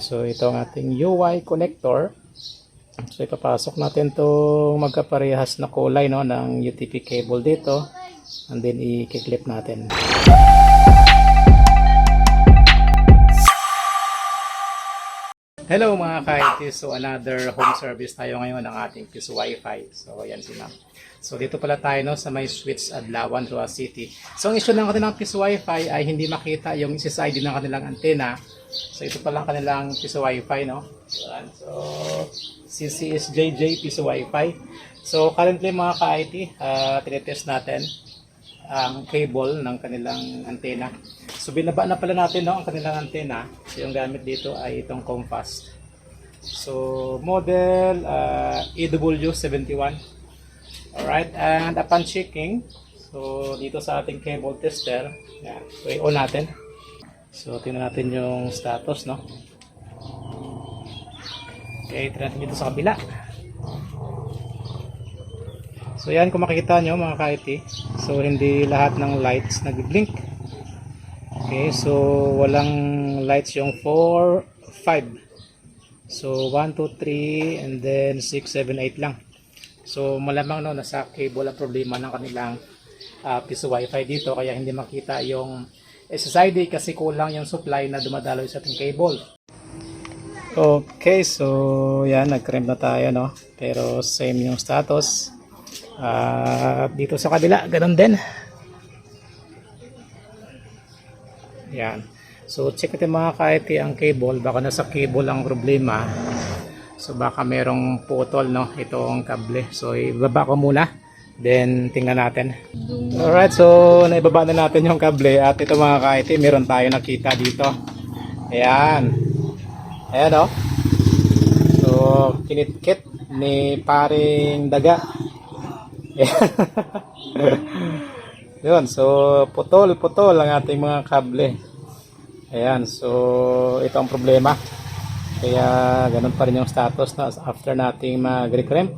So ito ang ating UI connector. So ipapasok natin itong magkaparehas na kulay, no, ng UTP cable dito, and then i-clip natin. Hello mga ka-IT, so another home service tayo ngayon ng ating Piso Wi-Fi. So ayan si ma'am. So dito pala tayo, no, sa may switch Adlawan, Roa City. So ang issue ng kanilang Piso Wi-Fi ay hindi makita yung SSID ng kanilang antena. So ito pala ang kanilang Piso Wi-Fi, no. So CCSJJ Piso Wi-Fi. So currently mga ka-IT, tinetest natin ang cable ng kanilang antena. So binaba na pala natin, no, ang kanilang antena. So yung gamit dito ay itong Comfast. So model EW71. Alright, and upon checking, so dito sa ating cable tester, yan, so i-on natin. So tingnan natin yung status, no. Okay, tingnan natin dito sa kabila. So yan, kung makikita nyo mga ka-IT, so hindi lahat ng lights nag-blink. Okay, so walang lights yung 4, 5. So 1, 2, 3, and then 6, 7, 8 lang. So malamang, no, nasa cable ang problema ng kanilang Piso Wi-Fi dito, kaya hindi makita yung SSID kasi kulang yung supply na dumadaloy sa ating cable. Okay, so yan, nag-crimp na tayo, no, pero same yung status. Dito sa kabila, ganun din. Yan. So check natin mga ka-IT ang cable, baka nasa cable ang problema. So baka merong putol, no, itong kable. So ibaba ko muna, then tingnan natin. Alright, so naibaba na natin yung kable. At ito mga ka-IT, meron tayo nakita dito. Ayan. Ayan, oh. So kinitkit ni paring daga. Yun, so putol ang ating mga kable. Ayan, so ito ang problema. Kaya ganun pa rin yung status na after nating mag-recrimp.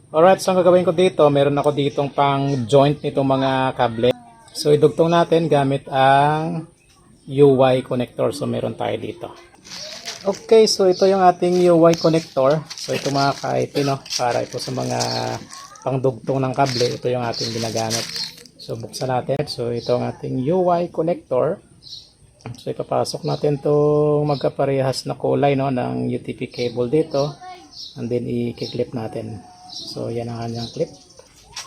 Alright, so ang gagawin ko dito, meron ako ditong pang joint nitong mga kable. So idugtong natin gamit ang UI connector. So meron tayo dito. Okay, so ito yung ating UI connector. So ito mga ka-IT, no, para ito sa mga pangdugtong ng kable. Ito yung ating ginagamit. So buksan natin. So ito ang ating UI connector. So ipapasok natin itong magkaparehas na kulay, no, ng UTP cable dito, and then i-clip natin. So yan ang kanyang clip.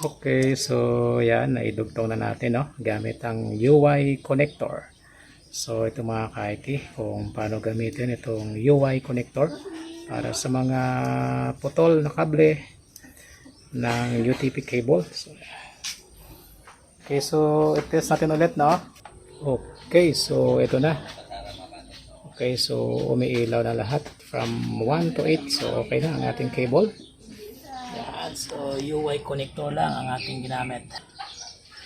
Okay, so yan, naidugtong na natin, no, gamit ang UI connector. So ito mga ka-IT, kung paano gamitin itong UI connector para sa mga putol na kable ng UTP cable. So, okay, so i-test natin ulit, no. Okay, so ito na. Okay, so umiilaw na lahat from 1 to 8. So okay na ang ating cable. Yan, so UI connector lang ang ating ginamit.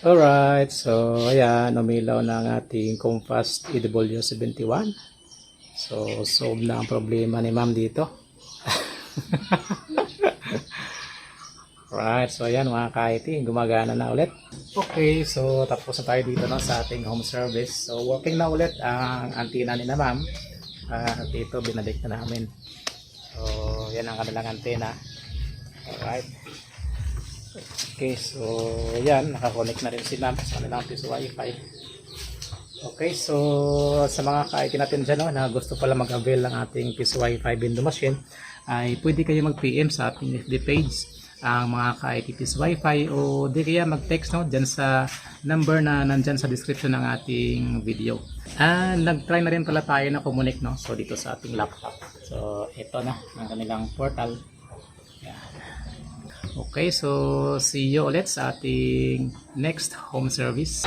Alright, so ayan, umilaw na ang ating Comfast EW71. So solve na ang problema ni ma'am dito. Right, so ayan mga ka-IT, gumagana na ulit. Okay, so tapos na tayo dito, no, sa ating home service. So working na ulit ang antena ni na ma'am. Dito binalik na namin. So yan ang kanilang antena. Alright. Okay, so yan, nakakonect na rin si ma'am sa kanilang Piso Wi-Fi. Okay, so sa mga ka-IT natin dyan, no, na gusto pala mag-avail ng ating Piso Wi-Fi Window Machine, ay pwede kayo mag-PM sa ating FB page, ang mga ka-IT Piso Wi-Fi, o di kaya mag-text, no, dyan sa number na nandyan sa description ng ating video. Nag-try na rin pala tayo na kumunik, no, so dito sa ating laptop. So ito na ang kanilang portal. Yan. Okay, so see you ulit sa ating next home service.